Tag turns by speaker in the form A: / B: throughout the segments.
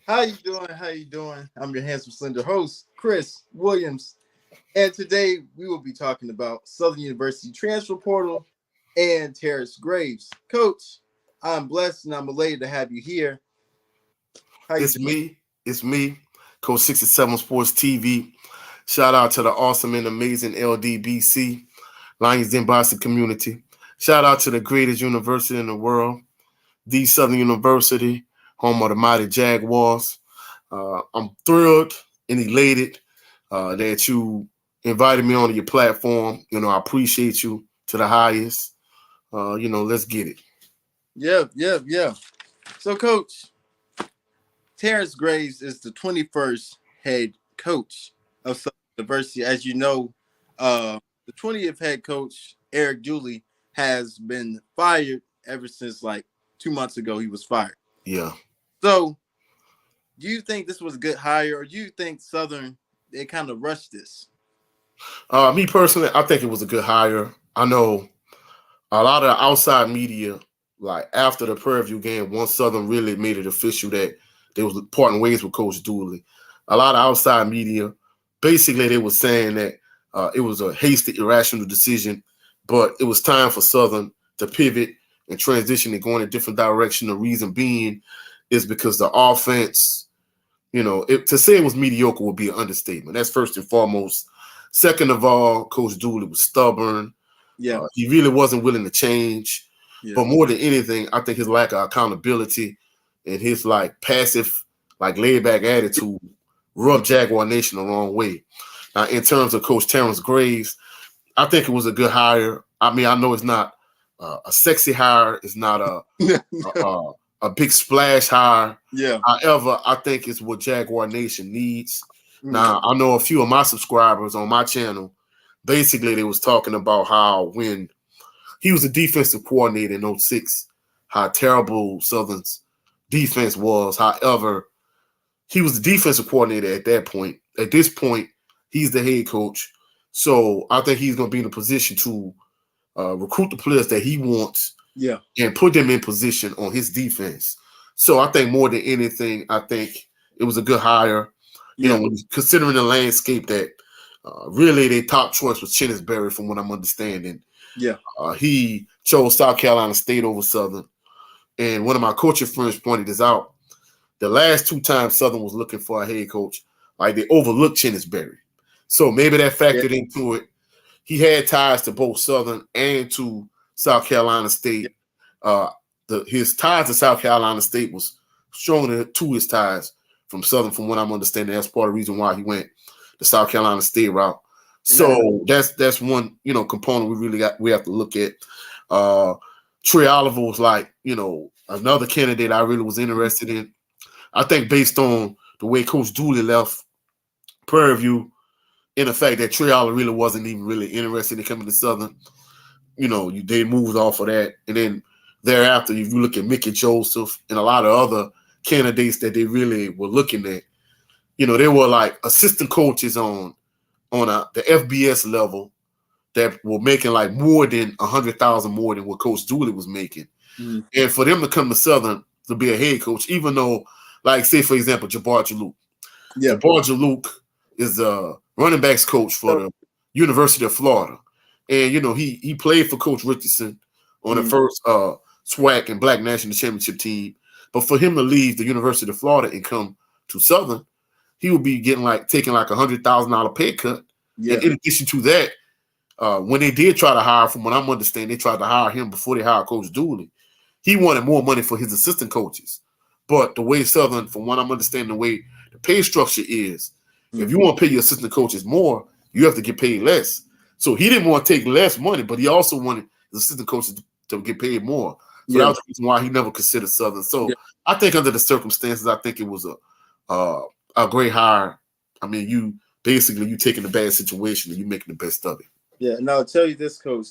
A: How you doing? How you doing? I'm your handsome, slender host, Chris Williams, and today we will be talking about Southern University transfer portal and Terrace Graves. Coach, I'm blessed and I'm elated to have you here. How you
B: It's
A: doing?
B: me. It's me, Coach 67 Sports TV. Shout out to the awesome and amazing LDBC, Lions Den Boston community. Shout out to the greatest university in the world, the Southern University, home of the mighty Jaguars. I'm thrilled and elated that you invited me onto your platform. I appreciate you to the highest. Let's get it.
A: Yeah. So, Coach, Terrance Graves is the 21st head coach of Southern University. As you know, the 20th head coach, Eric Dooley, has been fired ever since like 2 months ago. He was fired.
B: Yeah.
A: So, do you think this was a good hire, or do you think Southern they kind of rushed this?
B: Me personally, I think it was a good hire. I know a lot of the outside media, like after the Prairie View game, once Southern really made it official that they was parting ways with Coach Dooley, a lot of outside media, basically they were saying that it was a hasty, irrational decision, but it was time for Southern to pivot and transition and go in a different direction. The reason being is because the offense, to say it was mediocre would be an understatement. That's first and foremost. Second of all, Coach Dooley was stubborn.
A: Yeah,
B: He really wasn't willing to change.
A: yeah,
B: But more than anything, I think his lack of accountability and his like passive, like laid back attitude rubbed Jaguar Nation the wrong way. Now, in terms of Coach Terrance Graves, I think it was a good hire. I mean, I know it's not a sexy hire. It's not a big splash hire.
A: yeah.
B: However, I think it's what Jaguar Nation needs.
A: Mm,
B: Now, I know a few of my subscribers on my channel, basically they was talking about how when he was a defensive coordinator in '06, how terrible Southern's defense was. However, he was the defensive coordinator at that point. At this point, he's the head coach. So I think he's going to be in a position to recruit the players that he wants
A: yeah,
B: and put them in position on his defense. So I think more than anything, I think it was a good hire.
A: yeah,
B: Considering the landscape that really their top choice was Chennisberry, from what I'm understanding.
A: yeah,
B: He chose South Carolina State over Southern. And one of my coaching friends pointed this out. The last two times Southern was looking for a head coach, like they overlooked Chennisberry. So maybe that
A: yeah,
B: factored into it. He had ties to both Southern and to South Carolina
A: yeah.
B: State. Uh, his ties to South Carolina State was stronger to his ties from Southern, from what I'm understanding. That's part of the reason why he went the South Carolina State route.
A: And that,
B: So that's one component we have to look at. Trey Oliver was like another candidate I really was interested in. I think based on the way Coach Dooley left Prairie View, in the fact that Trey Oliver really wasn't even really interested in coming to Southern, they moved off of that. And then thereafter, if you look at Mickey Joseph and a lot of other candidates that they really were looking at, they were like assistant coaches on the FBS level that were making like more than 100,000 more than what Coach Dooley was making.
A: mm,
B: And for them to come to Southern to be a head coach, even though, like, say, for example, Jabbar Jalouk.
A: yeah,
B: Jabbar Jalouk is a running backs coach for the University of Florida. And, he played for Coach Richardson on the
A: mm,
B: first SWAC and Black National Championship team. But for him to leave the University of Florida and come to Southern, he would be taking like $100,000 pay cut. And
A: yeah,
B: in addition to that, when they did try to hire, from what I'm understanding, they tried to hire him before they hired Coach Dooley. He wanted more money for his assistant coaches. But the way Southern, from what I'm understanding, the way the pay structure is, if
A: mm,
B: you want to pay your assistant coaches more, you have to get paid less. So he didn't want to take less money, but he also wanted his assistant coaches to get paid more. So that
A: yeah,
B: was the reason why he never considered Southern. So
A: yeah.
B: I think under the circumstances, I think it was a great hire. I mean, you taking a bad situation and you making the best of it.
A: Yeah, and I'll tell you this, Coach.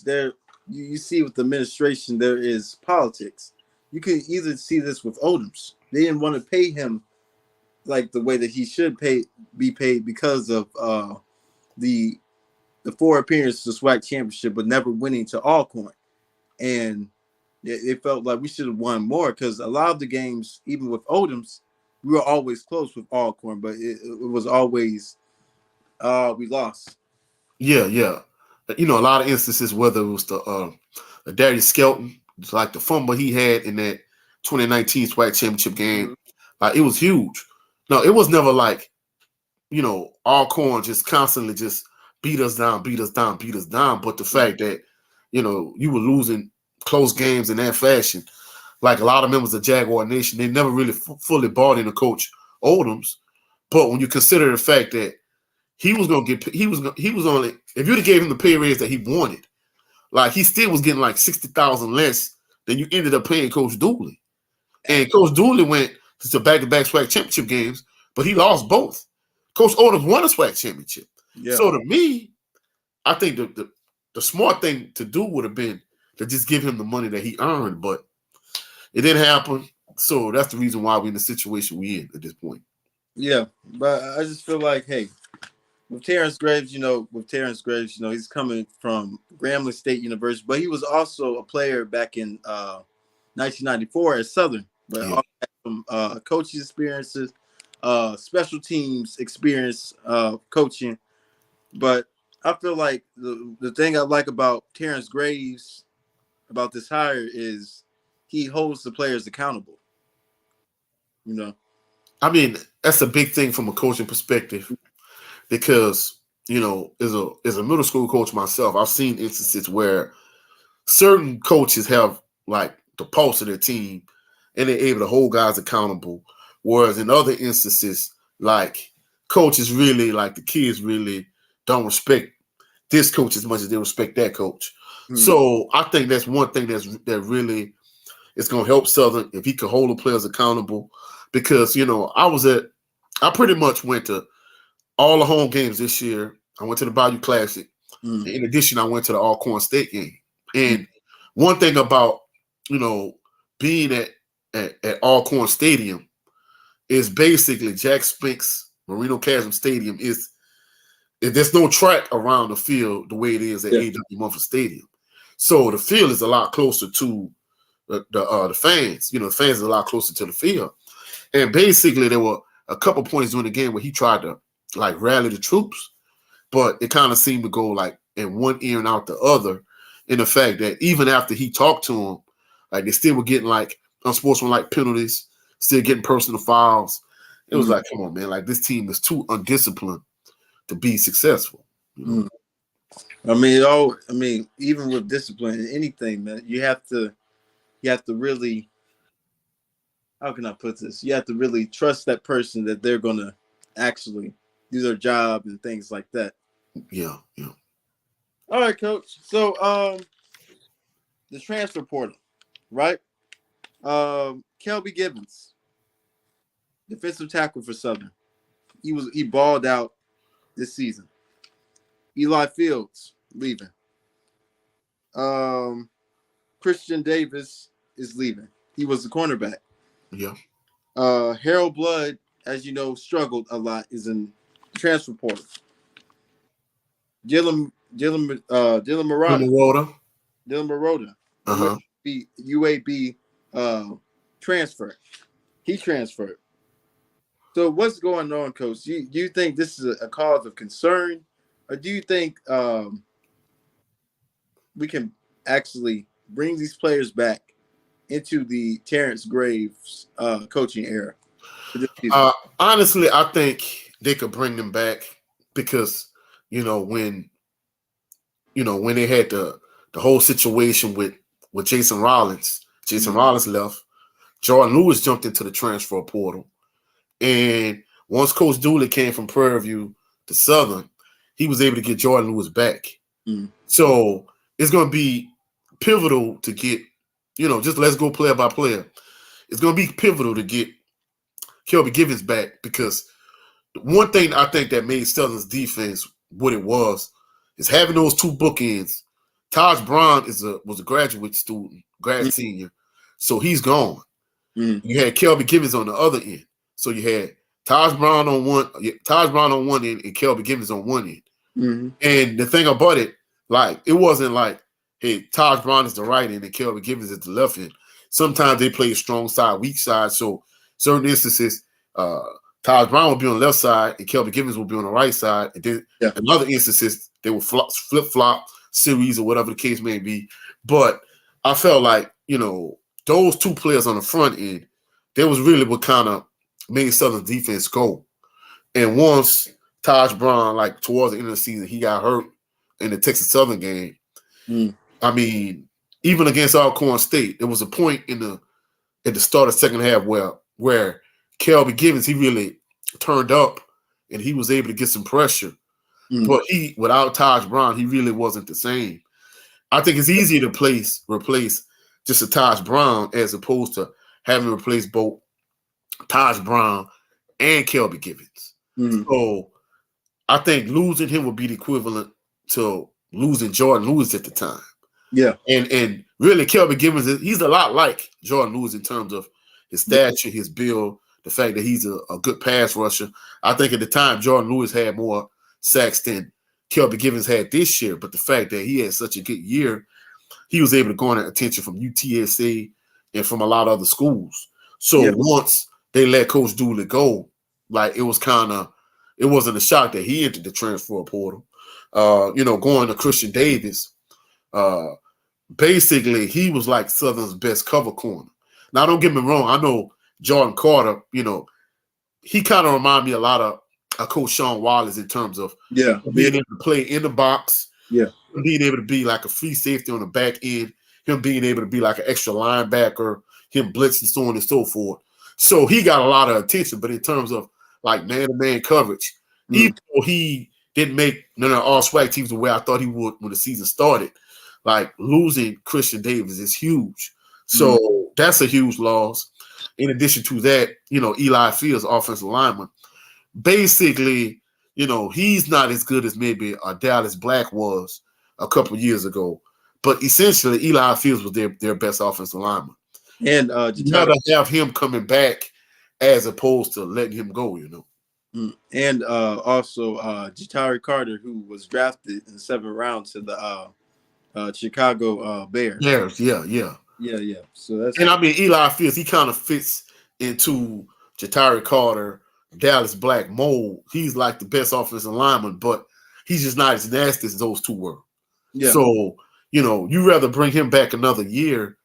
A: You see with the administration, there is politics. You can either see this with Odoms. They didn't want to pay him like the way that he should be paid because of the the four appearances to SWAC championship, but never winning to Alcorn. And they felt like we should have won more because a lot of the games, even with Odoms, we were always close with Alcorn, but it was always we lost.
B: Yeah, yeah. A lot of instances, whether it was the Darius Skelton, like the fumble he had in that 2019 SWAC championship game,
A: Mhm.
B: like it was huge. No, it was never like, Alcorn just constantly just beat us down, beat us down, beat us down. But the fact that, you were losing close games in that fashion, like a lot of members of Jaguar Nation, they never really fully bought into Coach Odom's. But when you consider the fact that he was only, if you'd have gave him the pay raise that he wanted, like he still was getting like 60,000 less than you ended up paying Coach Dooley. And Coach Dooley went to back-to-back SWAC championship games, but he lost both. Coach Odom won a SWAC championship.
A: Yeah.
B: So to me, I think the smart thing to do would have been to just give him the money that he earned, but it didn't happen. So that's the reason why we're in the situation we're in at this point.
A: Yeah, but I just feel like, hey, with Terrance Graves, he's coming from Grambling State University, but he was also a player back in 1994 at Southern, but
B: Yeah.
A: also had some coaching experiences, special teams experience, coaching. But I feel like the thing I like about Terrance Graves about this hire is he holds the players accountable. You know.
B: I mean, that's a big thing from a coaching perspective because, as a middle school coach myself, I've seen instances where certain coaches have like the pulse of their team and they're able to hold guys accountable. Whereas in other instances, like coaches really, like the kids really don't respect this coach as much as they respect that coach. So I think that's one thing that really is going to help Southern if he could hold the players accountable. Because I pretty much went to all the home games this year. I went to the Bayou Classic. In addition, I went to the Alcorn State game. And one thing about, being at Alcorn Stadium is basically Jack Spink's Marino Chasm Stadium there's no track around the field the way it is at A.W. Mumford Stadium. So the field is a lot closer to the fans. The fans are a lot closer to the field. And basically there were a couple points during the game where he tried to like rally the troops, but it kind of seemed to go like in one ear and out the other, in the fact that even after he talked to him, like they still were getting like unsportsmanlike penalties, still getting personal fouls. It was like, come on, man, like this team is too undisciplined to be successful.
A: I mean, even with discipline in anything, man, you have to really, how can I put this? You have to really trust that person that they're gonna actually do their job and things like that.
B: Yeah.
A: All right, coach. So the transfer portal, right? Kelby Gibbons, defensive tackle for Southern. He balled out this season. Eli Fields leaving. Christian Davis is leaving. He was the cornerback.
B: Yeah.
A: Harold Blood, as you know, struggled a lot, is in transfer portal. Dylan
B: Water.
A: Marotta, UAB transfer. He transferred. So what's going on, Coach? Do you think this is a cause of concern, or do you think we can actually bring these players back into the Terrance Graves coaching era?
B: Honestly, I think they could bring them back because when they had the whole situation with Jason Rollins. Jason Rollins left. Jordan Lewis jumped into the transfer portal. And once Coach Dooley came from Prairie View to Southern, he was able to get Jordan Lewis back. So it's going to be pivotal to get, just let's go player by player. It's going to be pivotal to get Kelby Givens back because one thing I think that made Southern's defense what it was is having those two bookends. Taj Brown was a graduate student, grad senior, so he's gone. You had Kelby Givens on the other end, so you had Taj Brown on one end, and Kelby Givens on one end. And the thing about it, like it wasn't like, hey, Taj Brown is the right end and Kelby Givens is the left end. Sometimes they play strong side, weak side. So certain instances, uh, Taj Brown will be on the left side and Kelvin Givens will be on the right side. And then
A: Yeah.
B: in other instances, they will flip flop series or whatever the case may be. But I felt like, those two players on the front end, they was really what kind of made Southern's defense go. And once Taj Brown, like towards the end of the season, he got hurt in the Texas Southern game. I mean, even against Alcorn State, there was a point at the start of the second half where Kelvin Givens, he really turned up and he was able to get some pressure. But without Taj Brown, he really wasn't the same. I think it's easier to replace just a Taj Brown as opposed to having to replace both Taj Brown and Kelvin Givens. So I think losing him would be the equivalent to losing Jordan Lewis at the time.
A: Yeah.
B: And really Kelvin Givens, he's a lot like Jordan Lewis in terms of his stature, his build, the fact that he's a good pass rusher. I think at the time Jordan Lewis had more sacks than Kelvin Givens had this year, but the fact that he had such a good year, he was able to garner attention from UTSA and from a lot of other schools. So once they let Coach Dooley go, like it wasn't a shock that he entered the transfer portal. Going to Christian Davis, basically he was like Southern's best cover corner. Now, don't get me wrong, I know Jordan Carter, he kind of reminded me a lot of Coach Sean Wallace in terms of being able to play in the box, being able to be like a free safety on the back end, him being able to be like an extra linebacker, him blitzing, so on and so forth. So he got a lot of attention, but in terms of like man-to-man coverage, even though he didn't make none of all swag teams the way I thought he would when the season started, like losing Christian Davis is huge. So that's a huge loss. In addition to that, Eli Fields, offensive lineman, basically, he's not as good as maybe Dallas Black was a couple years ago. But essentially, Eli Fields was their best offensive lineman.
A: And
B: you gotta have him coming back as opposed to letting him go,
A: And also Jatari Carter, who was drafted in the 7th round to the Chicago Bears.
B: Yeah.
A: So that's
B: I mean Eli Fields, he kind of fits into Jatari Carter, Dallas Black mold. He's like the best offensive lineman, but he's just not as nasty as those two were. Yeah. So, you rather bring him back another year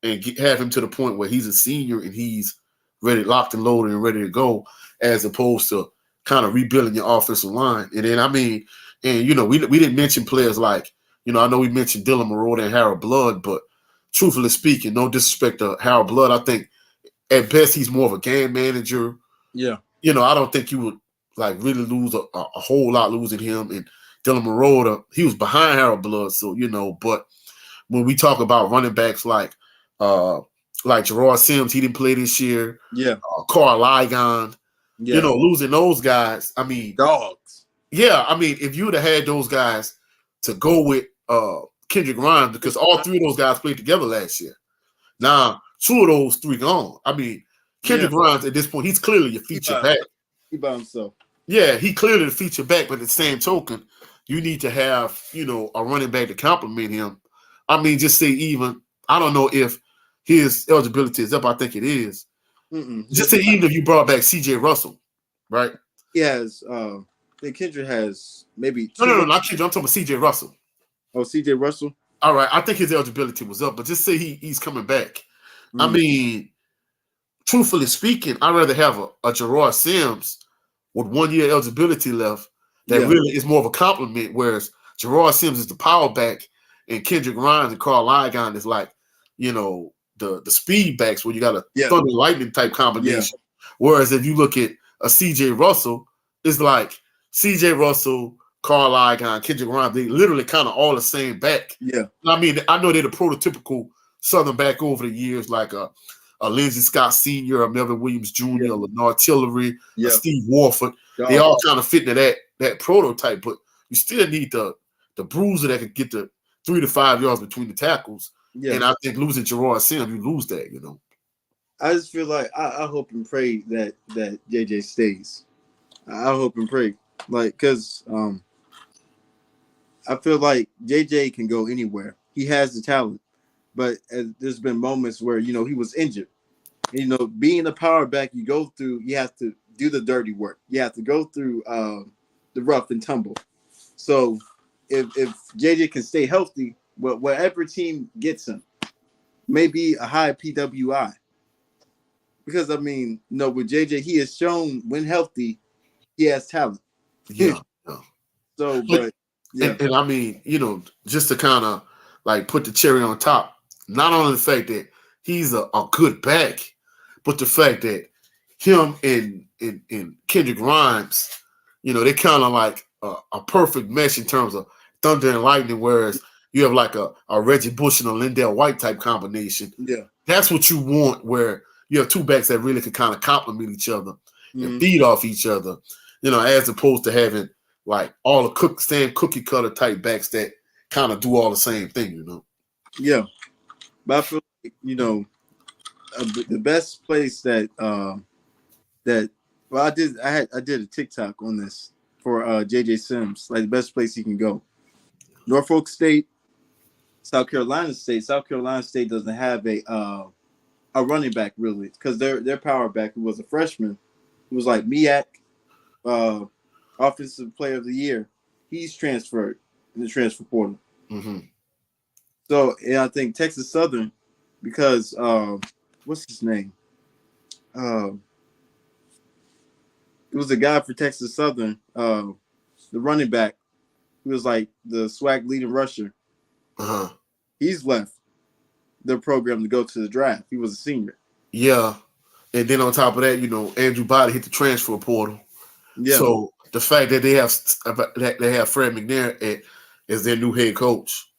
B: and have him to the point where he's a senior and he's ready, locked and loaded and ready to go, as opposed to kind of rebuilding your offensive line. And then, we didn't mention players like, I know we mentioned Dylan Marota and Harold Blood, but truthfully speaking, no disrespect to Harold Blood, I think at best he's more of a game manager.
A: Yeah.
B: I don't think you would like really lose a whole lot losing him. And Dylan Marota, he was behind Harold Blood, so but when we talk about running backs like Gerard Sims, he didn't play this year.
A: Yeah.
B: Carl Ligon, losing those guys. I mean,
A: dogs.
B: Yeah, I mean, if you would have had those guys to go with Kendrick Ryan, because all three of those guys played together last year. Now, 2 of those 3 gone. I mean, Kendrick Ryan at this point, he's clearly a feature back.
A: He by himself.
B: Yeah, he clearly the feature back, but at the same token, you need to have, a running back to complement him. I mean, just say even, I don't know if his eligibility is up. I think it is. Just say even if you brought back C.J. Russell, right?
A: He has, I think Kendrick has maybe.
B: No, not Kendrick. I'm talking about C.J. Russell.
A: Oh, C.J. Russell?
B: All right. I think his eligibility was up, but just say he's coming back. I mean, truthfully speaking, I'd rather have a Gerard Sims with 1 year eligibility left that really is more of a compliment, whereas Gerard Sims is the power back and Kendrick Ryan and Carl Ligon is like, the speed backs where you got a thunder and lightning type combination. Whereas if you look at a C.J. Russell, it's like C.J. Russell, Carl Ligon, Kendrick Ryan, they literally kind of all the same back.
A: Yeah.
B: I mean, I know they're the prototypical Southern back over the years, like a Lindsey Scott Sr., a Melvin Williams Jr., a Lenard Tillery, a Steve Warford. They all kind of fit into that prototype, but you still need the bruiser that can get the 3 to 5 yards between the tackles. Yeah. And I think losing Gerard Sims, you lose that,
A: I just feel like I hope and pray that JJ stays. I hope and pray. Like, because I feel like JJ can go anywhere. He has the talent. But there's been moments where, he was injured. Being a power back, you have to do the dirty work. You have to go through the rough and tumble. So if JJ can stay healthy, whatever team gets him, maybe a high PWI. Because I mean, with JJ, he has shown when healthy, he has talent.
B: Yeah. Yeah.
A: So, but yeah,
B: and I mean, just to kind of like put the cherry on top, not only the fact that he's a good back, but the fact that him and Kendrick Grimes, they kind of like a perfect mesh in terms of thunder and lightning, whereas you have like a Reggie Bush and a Lindell White type combination.
A: Yeah.
B: That's what you want, where you have two backs that really can kind of complement each other and feed off each other, as opposed to having like all the same cookie cutter type backs that kind of do all the same thing,
A: Yeah. But I feel like, the best place that I did a TikTok on this for JJ Sims, like the best place he can go. Norfolk State, South Carolina State. South Carolina State doesn't have a running back really, because their power back, who was a freshman, who was like Miak, offensive player of the year, he's transferred in the transfer portal.
B: Mm-hmm.
A: So I think Texas Southern, because what's his name? It was a guy for Texas Southern, the running back, who was like the SWAC leading rusher.
B: Uh-huh.
A: He's left their program to go to the draft. He was a senior.
B: Yeah. And then on top of that, Andrew Body hit the transfer portal. Yeah. So the fact that they have Fred McNair as their new head coach,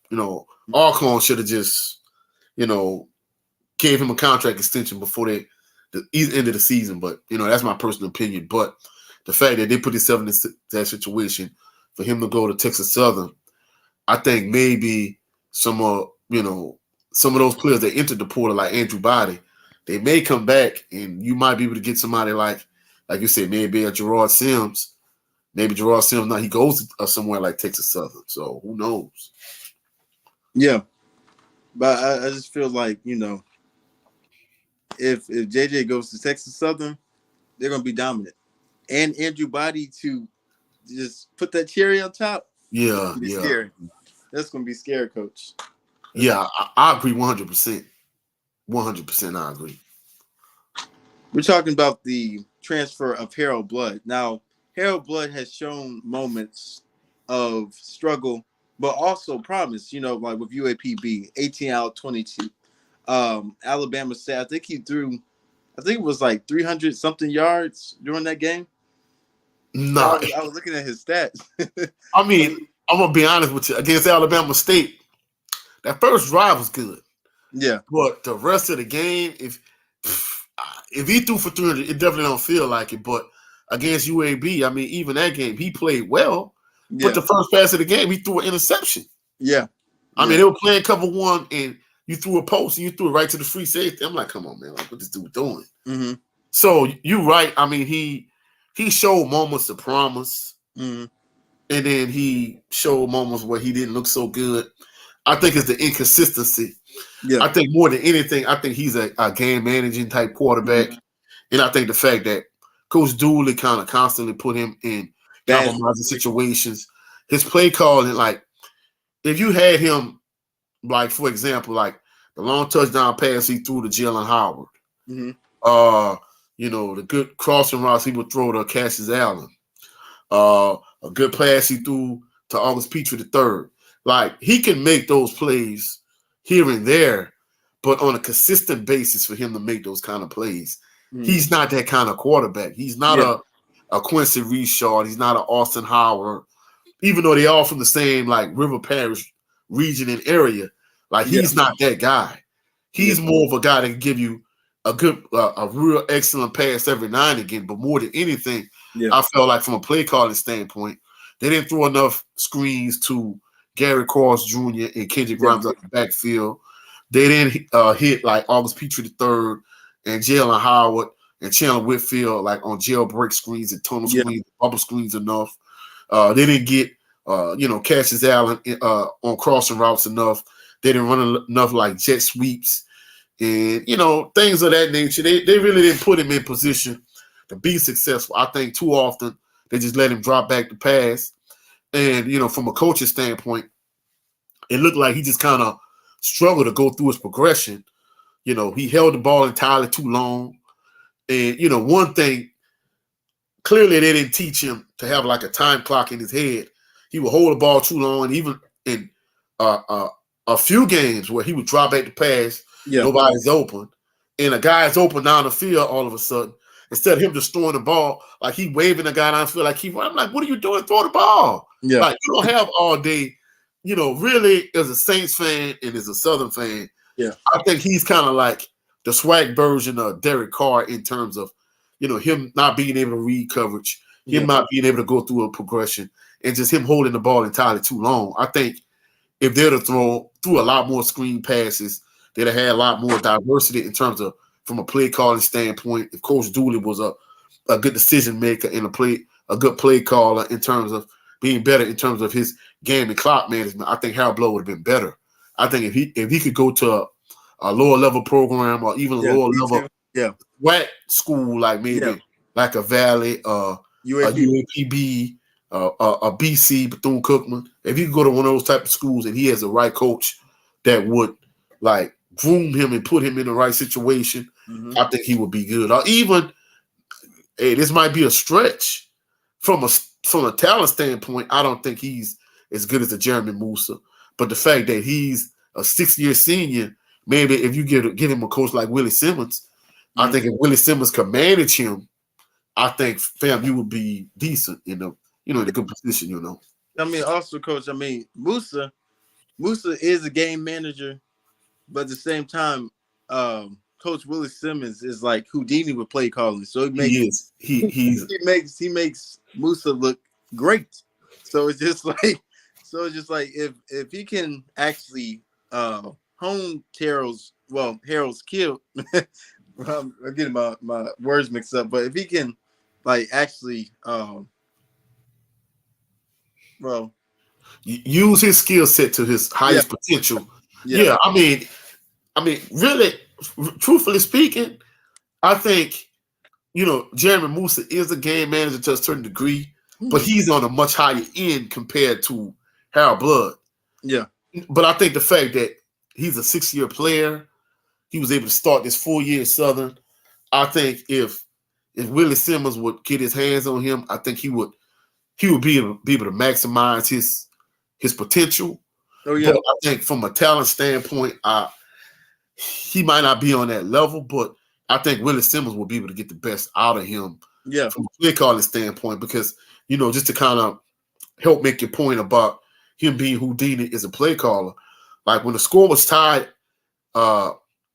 B: Alcorn should have just, gave him a contract extension before the end of the season. But, that's my personal opinion. But the fact that they put themselves in that situation for him to go to Texas Southern, I think maybe some of those players that entered the portal, like Andrew Body, they may come back and you might be able to get somebody like you said, maybe a Gerard Sims. Maybe Gerard Sims, now he goes somewhere like Texas Southern. So who knows?
A: Yeah. But I just feel like, if JJ goes to Texas Southern, they're going to be dominant. And Andrew Body to just put that cherry on top.
B: Yeah,
A: scary. That's going to be scary, Coach.
B: Yeah, I agree 100%. 100% I agree.
A: We're talking about the transfer of Harold Blood. Now, Harold Blood has shown moments of struggle, but also promise, like with UAPB, 18 out of 22. Alabama State, I think it was like 300-something yards during that game.
B: No.
A: I was looking at his stats.
B: I mean, I'm going to be honest with you. Against Alabama State, that first drive was good.
A: Yeah.
B: But the rest of the game, if he threw for 300, it definitely don't feel like it. But against UAB, I mean, even that game, he played well. Yeah. But the first pass of the game, he threw an interception.
A: Yeah.
B: I mean, they were playing cover one, and you threw a post, and you threw it right to the free safety. I'm like, come on, man. Like, what this dude doing?
A: Mm-hmm.
B: So, you're right. I mean, he showed moments of promise.
A: Mm-hmm.
B: And then he showed moments where he didn't look so good. I think it's the inconsistency. Yeah. I think more than anything, I think he's a game managing type quarterback. Mm-hmm. And I think the fact that Coach Dooley kind of constantly put him in compromising situations. His play calling, like, if you had him, like, for example, like the long touchdown pass he threw to Jalen Howard,
A: mm-hmm.
B: The good crossing routes he would throw to Cassius Allen, a good pass he threw to August Petrie III. Like, he can make those plays here and there, but on a consistent basis for him to make those kind of plays, he's not that kind of quarterback. He's not a Quincy Richard. He's not an Austin Howard. Even though they all from the same, like, River Parish region and area, like, he's not that guy. He's more of a guy that can give you a good, a real excellent pass every now and again. But more than anything, I felt like from a play calling standpoint, they didn't throw enough screens to Gary Cross Jr. and Kendrick Grimes up the backfield. They didn't hit like August Petrie III and Jalen Howard and Chandler Whitfield like on jailbreak screens and tunnel screens, bubble screens enough. They didn't get Cassius Allen on crossing routes enough. They didn't run enough like jet sweeps and things of that nature. They really didn't put him in position to be successful. I think too often they just let him drop back to pass. And, from a coaching standpoint, it looked like he just kind of struggled to go through his progression. He held the ball entirely too long. And, one thing, clearly they didn't teach him to have like a time clock in his head. He would hold the ball too long. And even in a few games where he would drop back to pass, nobody's open. And a guy is open down the field all of a sudden. Instead of him just throwing the ball, like he waving the guy down the field, like I'm like, what are you doing? Throw the ball.
A: Yeah.
B: Like you don't have all day. Really, as a Saints fan and as a Southern fan, I think he's kind of like the swag version of Derek Carr in terms of, him not being able to read coverage, him not being able to go through a progression, and just him holding the ball entirely too long. I think if they'd have thrown through a lot more screen passes, they'd have had a lot more diversity in terms of from a play calling standpoint. If Coach Dooley was a good decision maker and a good play caller in terms of being better in terms of his game and clock management, I think Harold Blow would have been better. I think if he could go to a lower level program or even a lower level WAC school, like maybe like a Valley, a UAPB, a BC, Bethune-Cookman, if he could go to one of those type of schools and he has the right coach that would like groom him and put him in the right situation, I think he would be good. Or even, this might be a stretch from a talent standpoint. I don't think he's as good as a Jeremy Musa, but the fact that he's a 6-year senior, maybe if you give him a coach like Willie Simmons, I think if Willie Simmons could manage him, I think you would be decent in a good position.
A: I mean, also, Coach. I mean, Musa is a game manager, but at the same time, Coach Willie Simmons is like Houdini with play calling. So he makes Musa look great. So it's just like if he can actually hone Harold's skill. I'm getting my words mixed up, but if he can like actually
B: use his skill set to his highest potential. Yeah, I mean, really, truthfully speaking, I think, Jeremy Musa is a game manager to a certain degree, but he's on a much higher end compared to Harold Blood.
A: Yeah.
B: But I think the fact that he's a 6-year player, he was able to start this 4-year Southern. I think if Willie Simmons would get his hands on him, I think he would be able to maximize his potential.
A: Oh yeah.
B: But I think from a talent standpoint, he might not be on that level, but I think Willie Simmons will be able to get the best out of him from a play calling standpoint, because, just to kind of help make your point about him being Houdini as a play caller, like when the score was tied at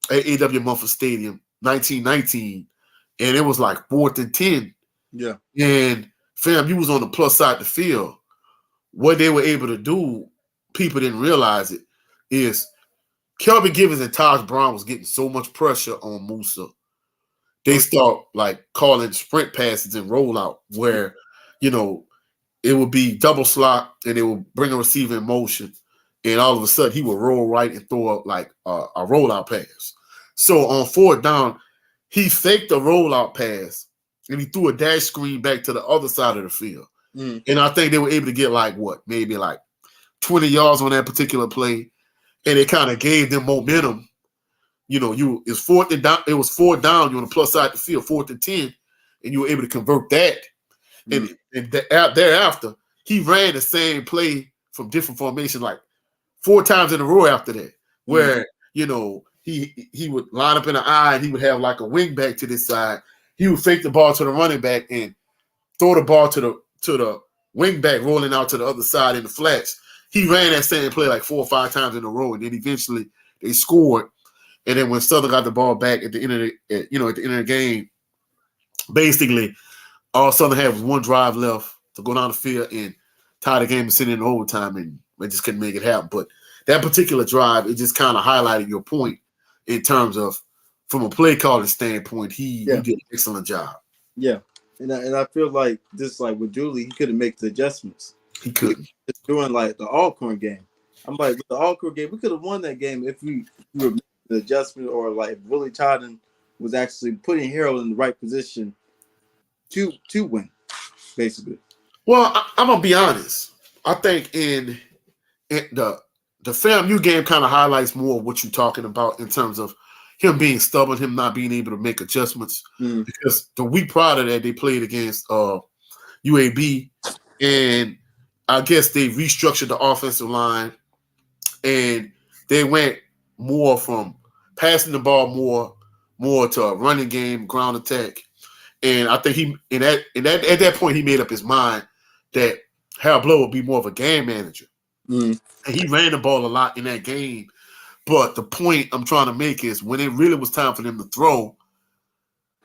B: A.W. Mumford Stadium, 1919, and it was like 4th and 10.
A: Yeah.
B: And fam, you was on the plus side of the field. What they were able to do, people didn't realize it, is Kelby Givens and Taj Brown was getting so much pressure on Musa. They start like calling sprint passes and rollout where, it would be double slot and it would bring a receiver in motion. And all of a sudden he would roll right and throw like a rollout pass. So on 4th down, he faked a rollout pass and he threw a dash screen back to the other side of the field. And I think they were able to get maybe 20 yards on that particular play. And it kind of gave them momentum. It's 4th and down. It was 4th down. You're on the plus side of the field, 4th and 10, and you were able to convert that. And thereafter, he ran the same play from different formation 4 times in a row after that, where he would line up in the eye and he would have like a wing back to this side. He would fake the ball to the running back and throw the ball to the wing back rolling out to the other side in the flats. He ran that same play 4 or 5 times in a row, and then eventually they scored. And then when Southern got the ball back at the end of the game, basically all Southern had was one drive left to go down the field and tie the game and send it in overtime, and they just couldn't make it happen. But that particular drive, it just kind of highlighted your point in terms of from a play calling standpoint, he did an excellent job.
A: Yeah. And I feel like just like with Dooley, he couldn't make the adjustments.
B: He couldn't.
A: During the Alcorn game. I'm like, with the Alcorn game, we could have won that game if we were making the adjustment, or Willie Todden was actually putting Harold in the right position to win, basically.
B: Well, I'm gonna be honest. I think in the FAMU game kind of highlights more of what you're talking about in terms of him being stubborn, him not being able to make adjustments.
A: Mm.
B: Because the week prior to that, they played against UAB, and I guess they restructured the offensive line, and they went more from passing the ball more to a running game, ground attack. And I think he at that point he made up his mind that Harold Blow would be more of a game manager.
A: Mm.
B: And he ran the ball a lot in that game. But the point I'm trying to make is when it really was time for them to throw,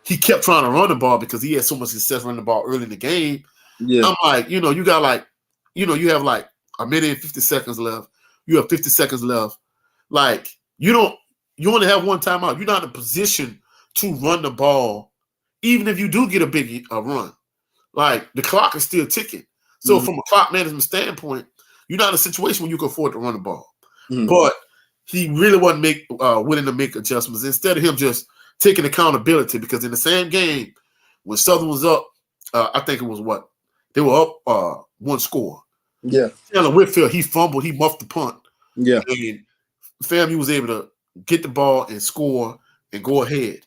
B: he kept trying to run the ball because he had so much success running the ball early in the game.
A: Yeah.
B: I'm like, you got like, you have like a minute and 50 seconds left. You have 50 seconds left. Like, you only have one timeout. You're not in a position to run the ball, even if you do get a big run. Like, the clock is still ticking. So from a clock management standpoint, you're not in a situation where you can afford to run the ball. But he really wasn't willing to make adjustments. Instead of him just taking accountability, because in the same game, when Southern was up, I think it was what? They were up one score.
A: Yeah.
B: Taylor Whitfield, he fumbled, he muffed the punt.
A: Yeah.
B: And FAMU was able to get the ball and score and go ahead.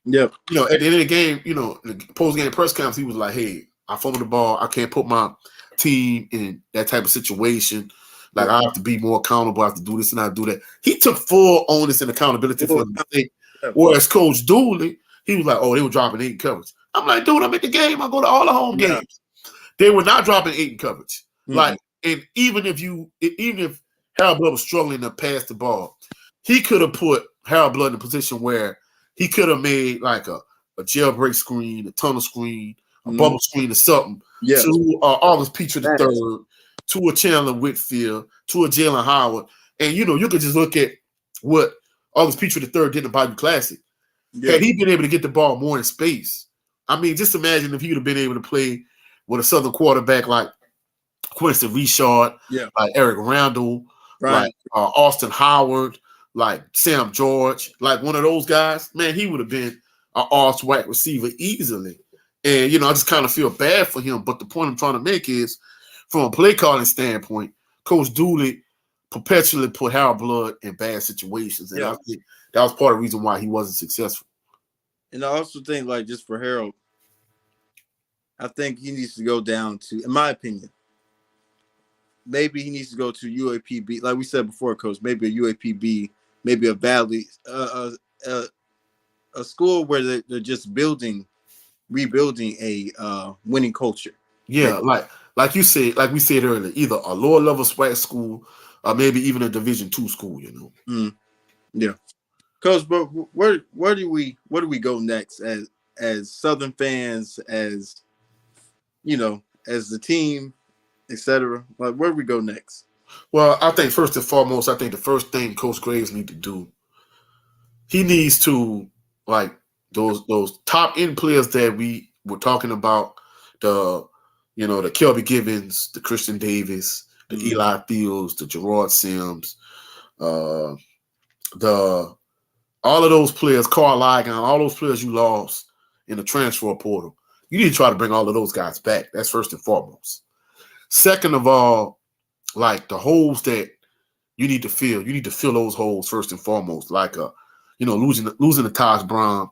A: Yep.
B: At the end of the game, the post-game press conference, he was like, hey, I fumbled the ball. I can't put my team in that type of situation. Like, I have to be more accountable. I have to do this and I do that. He took full onus and accountability for the mistake. Whereas Coach Dooley, he was like, oh, they were dropping 8 in coverage. I'm like, dude, I'm at the game. I go to all the home games. They were not dropping 8 in coverage. Like, and even if Harold Blood was struggling to pass the ball, he could have put Harold Blood in a position where he could have made like a jailbreak screen, a tunnel screen, a bubble screen or something to August Petrie the third, to a Chandler Whitfield, to a Jalen Howard. And, you could just look at what August Petrie the third did in the Bible Classic. Yeah. Had he been able to get the ball more in space, I mean, just imagine if he would have been able to play with a Southern quarterback like Quincy Richard, like Eric Randall, like Austin Howard, like Sam George, like one of those guys, man, he would have been an all-SWAC receiver easily. And, I just kind of feel bad for him. But the point I'm trying to make is, from a play calling standpoint, Coach Dooley perpetually put Harold Blood in bad situations. And I think that was part of the reason why he wasn't successful.
A: And I also think, like, just for Harold, I think he needs to go down to, in my opinion, maybe he needs to go to UAPB. Like we said before, Coach, maybe a UAPB, maybe a Valley, a school where they're just rebuilding a winning culture.
B: Yeah, like you said, like we said earlier, either a lower level SWAC school or maybe even a Division II school,
A: Yeah. Coach, but where do we go next as Southern fans, as as the team, etc.? Like, where do we go next?
B: Well, I think first and foremost, I think the first thing Coach Graves need to do, he needs to, like, those top end players that we were talking about, the Kelby Givens, the Christian Davis, the Eli Fields, the Gerard Sims, all of those players, Carl Ligon, all those players you lost in the transfer portal. You need to try to bring all of those guys back. That's first and foremost. Second of all, like, the holes that you need to fill. You need to fill those holes first and foremost. Like, losing to Taj Brown.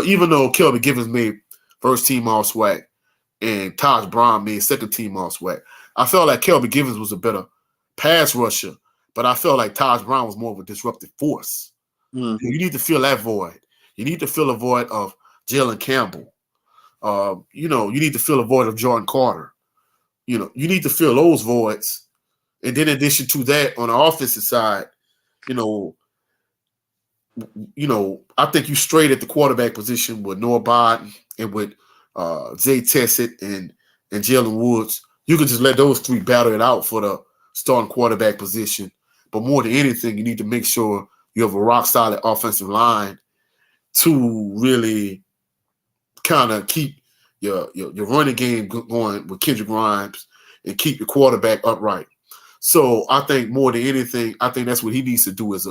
B: Even though Kelby Givens made first team all SWAC and Taj Brown made second team all SWAC, I felt like Kelby Givens was a better pass rusher, but I felt like Taj Brown was more of a disruptive force. You need to fill that void. You need to fill a void of Jalen Campbell. You need to fill a void of Jordan Carter. You need to fill those voids. And then in addition to that, on the offensive side, I think you straight at the quarterback position with Noah Biden and with Zay Tessett and Jalen Woods. You could just let those three battle it out for the starting quarterback position. But more than anything, you need to make sure you have a rock-solid offensive line to really kind of keep your running game going with Kendrick Grimes and keep your quarterback upright. So I think more than anything, I think that's what he needs to do as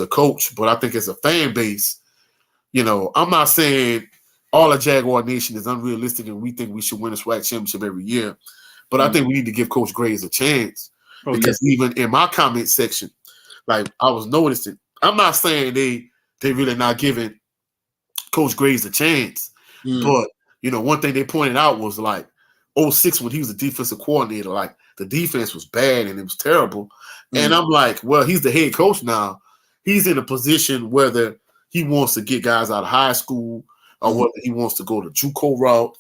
B: a coach. But I think as a fan base, I'm not saying all of Jaguar Nation is unrealistic, and we think we should win a SWAC championship every year. But I think we need to give Coach Graves a chance because even in my comment section, like I was noticing, I'm not saying they really not giving Coach Graves a chance, but one thing they pointed out was like 06 when he was the defensive coordinator, like the defense was bad and it was terrible. And I'm like, well, he's the head coach now. He's in a position whether he wants to get guys out of high school or whether he wants to go the JUCO route,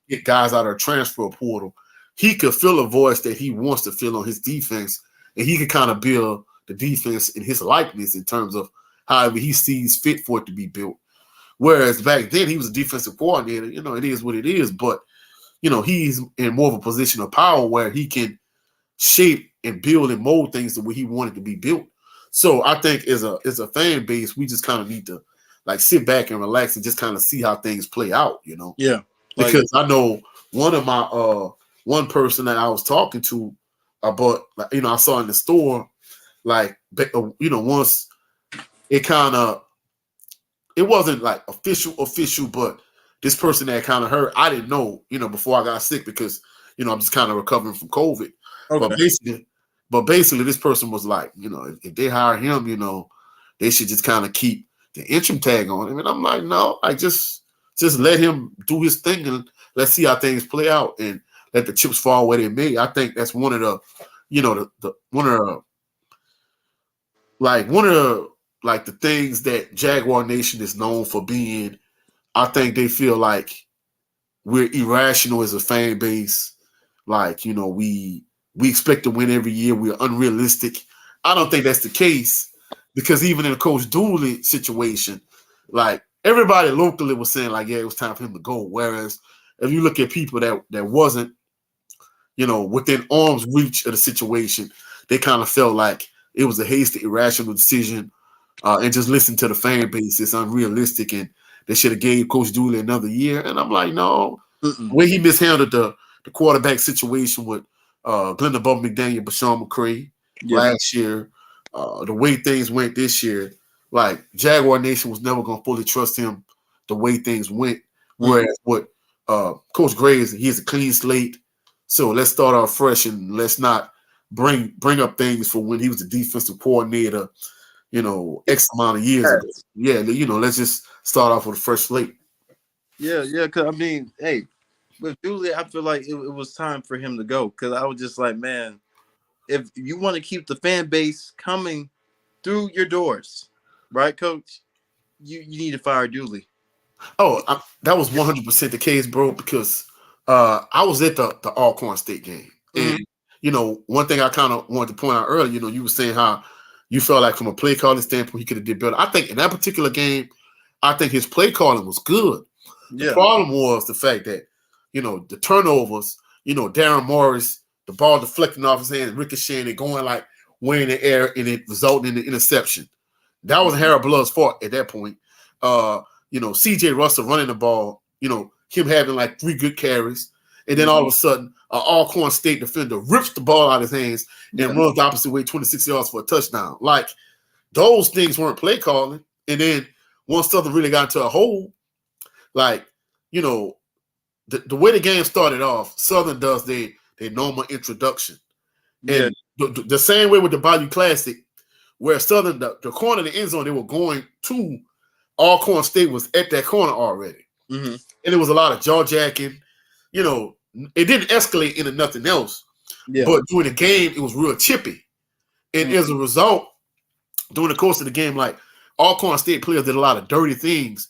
B: get guys out of the transfer portal. He could fill a voice that he wants to fill on his defense, and he could kind of build the defense in his likeness in terms of however he sees fit for it to be built. Whereas back then he was a defensive coordinator, it is what it is, but he's in more of a position of power where he can shape and build and mold things the way he wanted to be built. So I think as a fan base, we just kind of need to like sit back and relax and just kind of see how things play out,
A: Yeah.
B: Because I know one of my one person that I was talking to about, I saw in the store, like, once it kind of, it wasn't like official, but this person that kind of heard, I didn't know, before I got sick because, I'm just kind of recovering from COVID. Okay. But basically this person was like, if they hire him, they should just kind of keep the interim tag on him. And I'm like, no, just let him do his thing and let's see how things play out and let the chips fall where they may. I think that's one of the, the things that Jaguar Nation is known for being. I think they feel like we're irrational as a fan base. Like, we expect to win every year. We're unrealistic. I don't think that's the case because even in a Coach Dooley situation, like everybody locally was saying like, yeah, it was time for him to go. Whereas if you look at people that wasn't, within arm's reach of the situation, they kind of felt like it was a hasty, irrational decision and just listen to the fan base. It's unrealistic and they should have gave Coach Dooley another year. And I'm like, no. The way he mishandled the quarterback situation with Glenda Bubba McDaniel, Bashawn McCray last year, the way things went this year, like Jaguar Nation was never going to fully trust him the way things went. Whereas what Coach Graves, he has a clean slate. So let's start off fresh and let's not bring up things for when he was the defensive coordinator, X amount of years ago. Yeah, let's just start off with a fresh slate.
A: Yeah, because I mean, hey, with Dooley, I feel like it was time for him to go because I was just like, man, if you want to keep the fan base coming through your doors, right, Coach, you need to fire Dooley.
B: Oh, that was 100% the case, bro, because I was at the Alcorn State game. And, one thing I kind of wanted to point out earlier, you were saying how you felt like from a play calling standpoint, he could have did better. I think in that particular game, I think his play calling was good. The problem was the fact that, the turnovers, Darren Morris, the ball deflecting off his hand, ricocheting and going like way in the air, and it resulted in the interception. That was Harold Blood's fault at that point. CJ Russell running the ball, him having like 3 good carries. And then all of a sudden, an Alcorn State defender rips the ball out of his hands and runs the opposite way 26 yards for a touchdown. Like, those things weren't play calling. And then once Southern really got into a hole, like, the way the game started off, Southern does their normal introduction. And the same way with the Bayou Classic, where Southern, the corner of the end zone they were going to, Alcorn State was at that corner already. And it was a lot of jaw jacking. It didn't escalate into nothing else. But during the game, it was real chippy. And as a result, during the course of the game, like Alcorn State players did a lot of dirty things.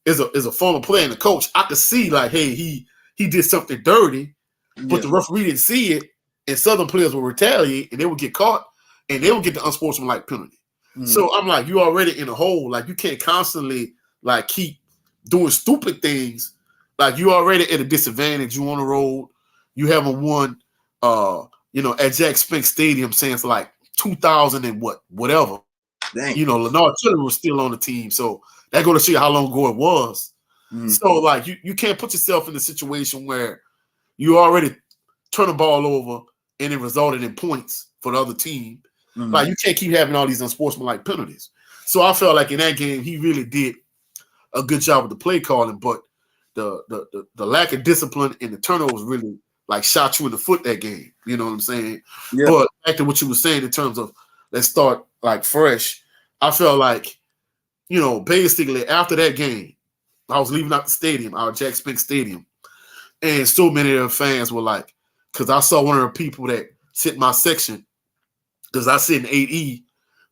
B: As a former player and a coach, I could see like, hey, he did something dirty, but the referee didn't see it, and Southern players would retaliate and they would get caught and they would get the unsportsmanlike penalty. So I'm like, you already in a hole. Like, you can't constantly like keep doing stupid things. Like, you already at a disadvantage. You on the road. You haven't won at Jack Spink Stadium since like 2000 and whatever.
A: Dang.
B: Lenard Tiller was still on the team. So that go to show you how long ago it was. So like you can't put yourself in a situation where you already turn the ball over and it resulted in points for the other team. Like, you can't keep having all these unsportsmanlike penalties. So I felt like in that game he really did a good job with the play calling, but the lack of discipline and the turnovers really like shot you in the foot that game. You know what I'm saying?
A: Yeah.
B: But back to what you were saying in terms of let's start like fresh. I felt like, basically after that game, I was leaving out the stadium, our Jack Spink Stadium, and so many of the fans were like, because I saw one of the people that sit in my section, because I sit in 8E,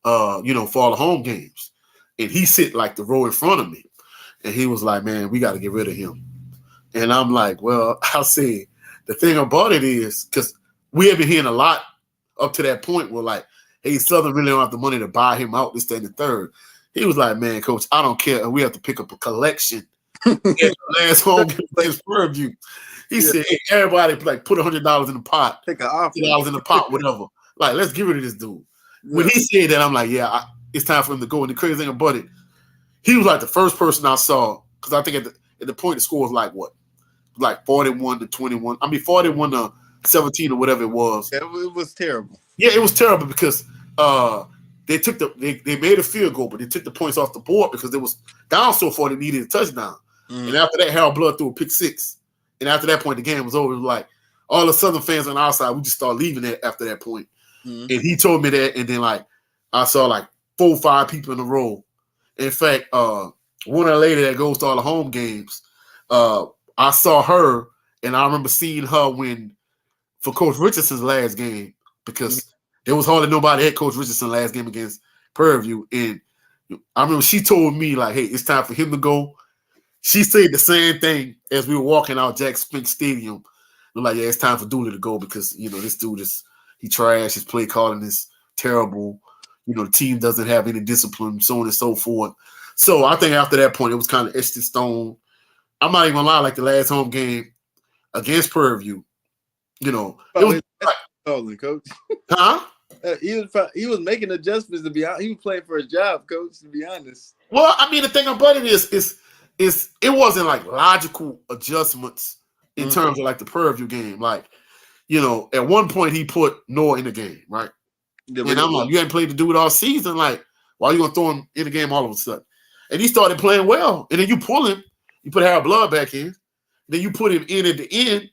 B: for all the home games, and he sit like the row in front of me, and he was like, "Man, we got to get rid of him." And I'm like, "Well," I said, the thing about it is, because we have been hearing a lot up to that point where like, hey, Southern really don't have the money to buy him out, this, that, and the third. He was like, "Man, coach, I don't care. We have to pick up a collection at the last home game against Fairview." He said, "Hey, everybody like put $100 in the pot,
A: Take an offer.
B: $50 in the pot, whatever. Like, let's get rid of this dude." Yeah. When he said that, I'm like, "Yeah, it's time for him to go." And the crazy thing about it, he was like the first person I saw, because I think at the point the score was like what, like 41-21. I mean 41-17 or whatever it was.
A: Yeah, it was terrible.
B: Yeah, it was terrible because they took they made a field goal, but they took the points off the board because they was down so far they needed a touchdown. Mm. And after that, Harold Blood threw a pick six. And after that point, the game was over. It was like all the Southern fans on our side, we just started leaving it after that point. Mm. And he told me that, and then like I saw like 4 or 5 people in a row. In fact, one of the lady that goes to all the home games, I saw her, and I remember seeing her for Coach Richardson's last game, because there was hardly nobody at Coach Richardson's last game against Prairie View. And I remember she told me, like, hey, it's time for him to go. She said the same thing as we were walking out Jack Spink Stadium. We're like, yeah, it's time for Dooley to go because, this dude he trash, his play calling is terrible. The team doesn't have any discipline, so on and so forth. So I think after that point, it was kind of etched in stone. I'm not even gonna lie, like the last home game against Prairie View, it was
A: calling, coach.
B: Huh?
A: He was making adjustments to be honest. He was playing for a job, coach, to be honest.
B: Well, I mean, the thing about it is it wasn't like logical adjustments in terms of like the Prairie View game. Like, at one point he put Noah in the game, right? Yeah, and I'm like, you ain't played the dude all season. Like, why are you gonna throw him in the game all of a sudden? And he started playing well. And then you pull him, you put Harold Blood back in, then you put him in at the end.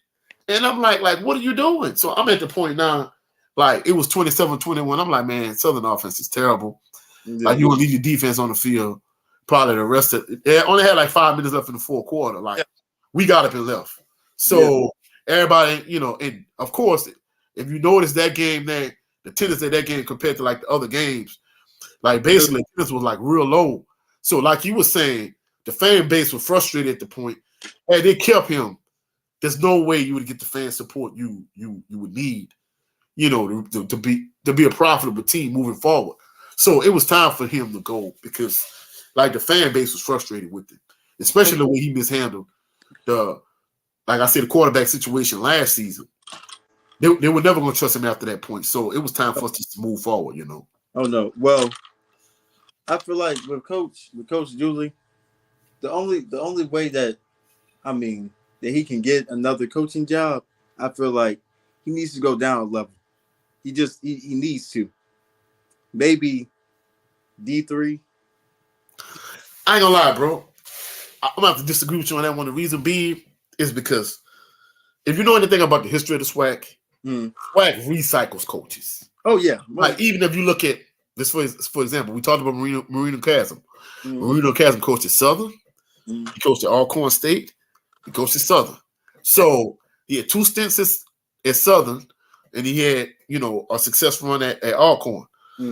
B: And I'm like, what are you doing? So I'm at the point now, like it was 27-21. I'm like, man, Southern offense is terrible. Yeah. Like you will leave your defense on the field. Probably the rest of it. They only had like 5 minutes left in the fourth quarter. Like we got up and left. So everybody, and of course, if you notice that game there, the attendance at that game compared to like the other games, like basically attendance was like real low. So like you were saying, the fan base was frustrated at the point. Hey, they kept him. There's no way you would get the fan support you would need, to be a profitable team moving forward. So it was time for him to go because like the fan base was frustrated with it, especially the way he mishandled the quarterback situation last season. They were never going to trust him after that point. So it was time for us to move forward,
A: Oh no. Well, I feel like with Coach Julie, the only way that he can get another coaching job, I feel like he needs to go down a level. He needs to. Maybe D3.
B: I ain't gonna lie, bro. I'm gonna have to disagree with you on that one. The reason being is because if you know anything about the history of the SWAC, SWAC recycles coaches.
A: Oh yeah.
B: Like even if you look at this, for example, we talked about Marino Chasm. Marino Chasm coached at Southern. He coached at Alcorn State. He coached at Southern. So he had 2 stints at Southern, and he had, a successful run at Alcorn.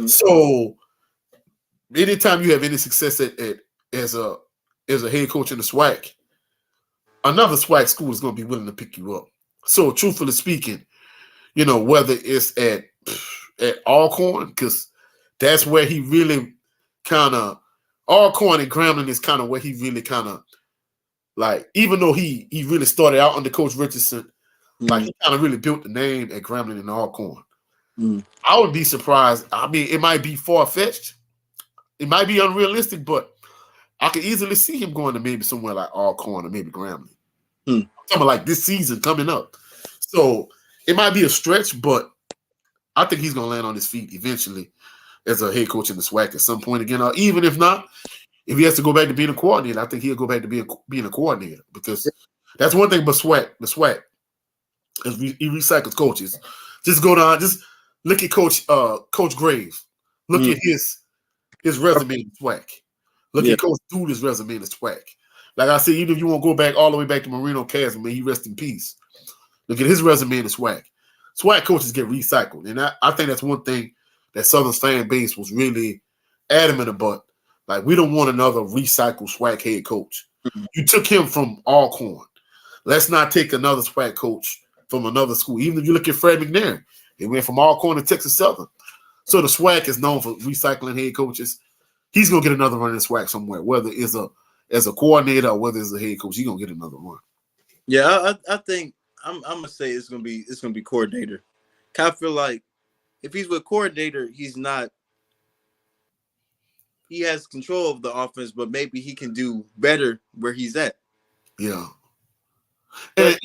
B: So anytime you have any success as a head coach in the SWAC, another SWAC school is going to be willing to pick you up. So truthfully speaking, whether it's at Alcorn, because that's where he really kind of Alcorn and Grambling is kind of where he really kind of like, even though he really started out under Coach Richardson, like he kind of really built the name at Grambling and Alcorn. I would be surprised. I mean, it might be far-fetched. It might be unrealistic, but I could easily see him going to maybe somewhere like Alcorn or maybe Grambling. Something like this season coming up. So it might be a stretch, but I think he's going to land on his feet eventually as a head coach in the SWAC at some point again. Or even if not, if he has to go back to being a coordinator, I think he'll go back to being a coordinator because that's one thing. But the SWAC is he recycles coaches. Just go down, just look at Coach Graves. Look at his resume in the SWAC. Look
A: Yeah.
B: at Coach Dooley's resume in the SWAC. Like I said, even if you want to go back all the way back to Marino Chasm, may he rest in peace. Look at his resume in the SWAC. SWAC coaches get recycled. And I think that's one thing that Southern's fan base was really adamant about. Like, we don't want another recycled SWAC head coach.
A: Mm-hmm.
B: You took him from Alcorn. Let's not take another SWAC coach from another school. Even if you look at Fred McNair, he went from Alcorn to Texas Southern. So the SWAC is known for recycling head coaches. He's gonna get another run in the SWAC somewhere, whether it's as a coordinator or whether it's a head coach. He's gonna get another run.
A: Yeah, I think I'm gonna say it's gonna be coordinator. I feel like if he's with coordinator, he has control of the offense, but maybe he can do better where he's at.
B: Yeah. And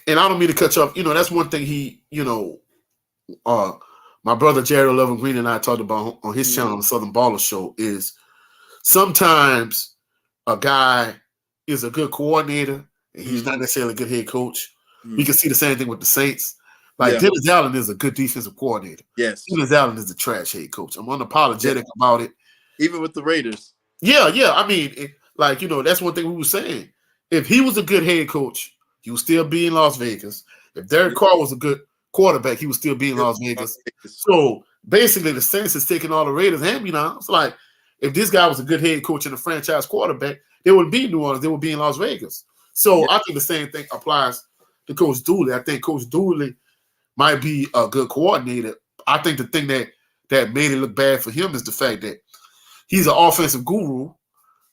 B: I don't mean to cut you off. That's one thing my brother Jared Lovin Green and I talked about on his channel on the Southern Baller Show is sometimes a guy is a good coordinator and he's not necessarily a good head coach. We can see the same thing with the Saints. Like Dennis Allen is a good defensive coordinator.
A: Yes.
B: Dennis Allen is a trash head coach. I'm unapologetic about it.
A: Even with the Raiders.
B: Yeah. I mean, that's one thing we were saying. If he was a good head coach, he would still be in Las Vegas. If Derek Carr was a good quarterback, he would still be in Las Vegas. So basically, the Saints is taking all the Raiders' hand-me-downs. Like, if this guy was a good head coach and a franchise quarterback, they wouldn't be in New Orleans. They would be in Las Vegas. So I think the same thing applies to Coach Dooley. I think Coach Dooley might be a good coordinator. I think the thing that made it look bad for him is the fact that he's an offensive guru,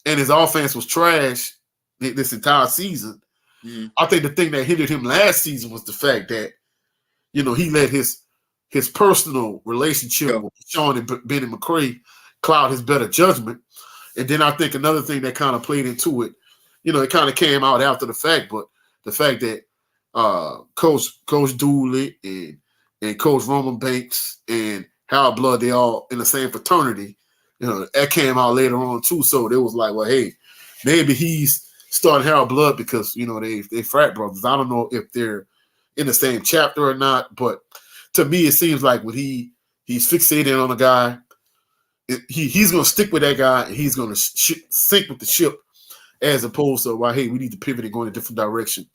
B: and his offense was trash this entire season. I think the thing that hindered him last season was the fact that, he let his personal relationship with Sean and Benny McCray cloud his better judgment. And then I think another thing that kind of played into it, it kind of came out after the fact, but the fact that Coach Dooley and Coach Roman Banks and Harold Blood, they all in the same fraternity, that came out later on too. So it was like, well, hey, maybe he's starting Harold Blood because, they frat brothers. I don't know if they're in the same chapter or not, but to me, it seems like when he's fixated on a guy, he's going to stick with that guy and he's going to sink with the ship as opposed to, well, hey, we need to pivot and go in a different direction.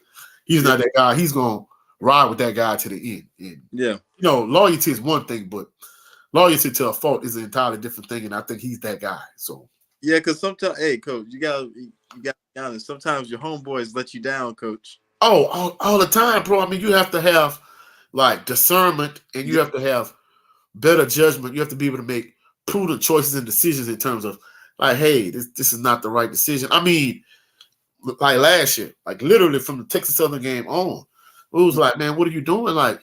B: He's not that guy. He's going to ride with that guy to the end. And, loyalty is one thing, but loyalty to a fault is an entirely different thing, and I think he's that guy. So
A: because sometimes, hey, coach, you gotta be honest. Sometimes your homeboys let you down, coach.
B: Oh, all the time, bro. I mean, you have to have like discernment, and you have to have better judgment. You have to be able to make prudent choices and decisions in terms of like, hey, this is not the right decision. I mean, like last year, like literally from the Texas Southern game on, it was like, man, what are you doing? Like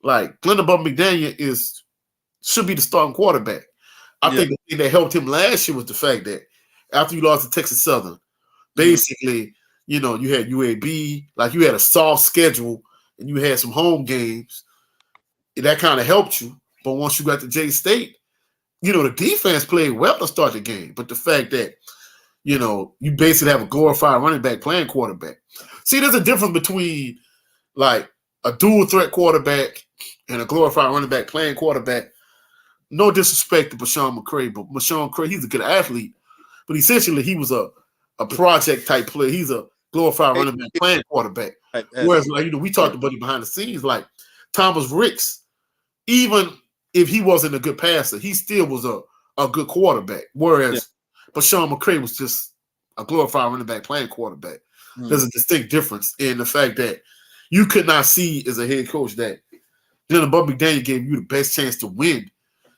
B: Glenda Bubba McDaniel should be the starting quarterback. I think the thing that helped him last year was the fact that after you lost to Texas Southern, basically, you had UAB, like you had a soft schedule and you had some home games. That kind of helped you. But once you got to J State, the defense played well to start the game. But the fact that, you basically have a glorified running back playing quarterback. See, there's a difference between like a dual threat quarterback and a glorified running back playing quarterback. No disrespect to Bashawn McCray, but Bashawn McCray, he's a good athlete. But essentially, he was a project type player. He's a glorified running back playing quarterback. Whereas, like, we talked about it behind the scenes, like Thomas Ricks, even if he wasn't a good passer, he still was a good quarterback. Whereas Bashawn McCray was just a glorified running back playing quarterback. There's a distinct difference in the fact that you could not see as a head coach that Glenn Bubba McDaniel gave you the best chance to win.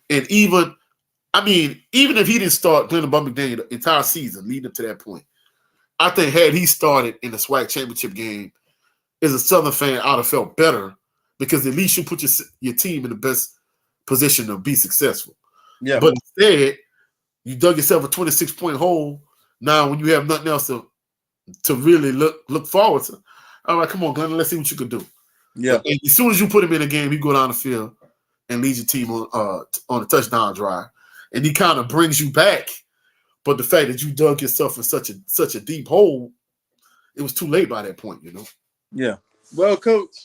B: And even if he didn't start Glenn Bubba McDaniel the entire season leading up to that point, I think had he started in the SWAC championship game, as a Southern fan, I'd have felt better because at least you put your team in the best position to be successful. Yeah. But instead, you dug yourself a 26-point hole. Now, when you have nothing else to really look forward to, all right, come on, Glenn, let's see what you can do. Yeah. And as soon as you put him in a game, he go down the field and lead your team on a touchdown drive. And he kind of brings you back. But the fact that you dug yourself in such a deep hole, it was too late by that point, you know.
A: Yeah. Well, Coach,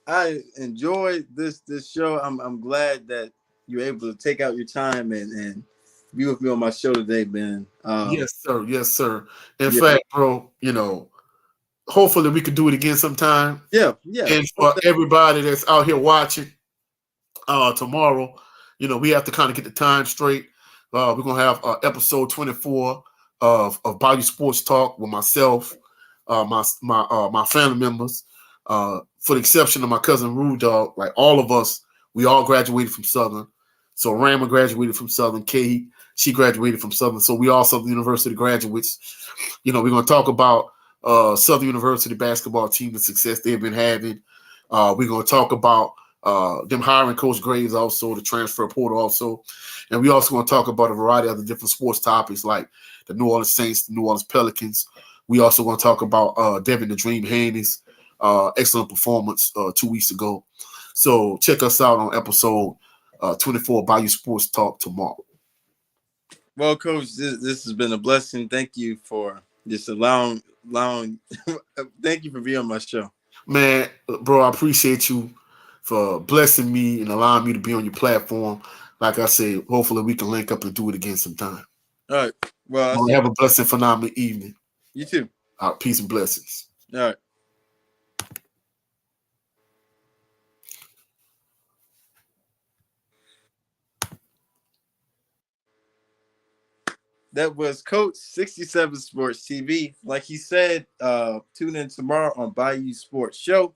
A: I enjoyed this show. I'm glad that you're able to take out your time and be with me on my show today, man.
B: Yes, sir. Yes, sir. In
A: Yeah,
B: fact, bro, hopefully we could do it again sometime.
A: yeah.
B: And for everybody that's out here watching, tomorrow, we have to kind of get the time straight. We're gonna have episode 24 of Bayou Sports Talk with myself, my family members, for the exception of my cousin Rude Dog. Like all of us, we all graduated from Southern. So Rama graduated from Southern. Kay, she graduated from Southern. So we all Southern University graduates. We're gonna talk about Southern University basketball team, the success they've been having. We're gonna talk about them hiring Coach Graves, also the transfer portal, also, and we also going to talk about a variety of other different sports topics like the New Orleans Saints, the New Orleans Pelicans. We also going to talk about Devin the Dream Haney's excellent performance 2 weeks ago. So check us out on episode 24 Bayou Sports Talk tomorrow.
A: Well, Coach, this has been a blessing. Thank you for just allowing. Thank you for being on my show,
B: man. Bro, I appreciate you for blessing me and allowing me to be on your platform. Like I said, hopefully we can link up and do it again sometime.
A: All right. Well,
B: have a blessed, phenomenal evening.
A: You too.
B: Peace and blessings.
A: All right. That was Coach 67 Sports TV. Like he said, tune in tomorrow on Bayou Sports Show.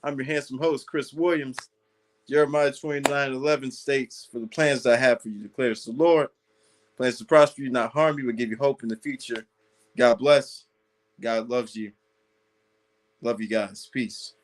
A: I'm your handsome host, Chris Williams. Jeremiah 29:11 states, "For the plans that I have for you, declares the Lord. Plans to prosper you, not harm you, but give you hope in the future." God bless. God loves you. Love you guys. Peace.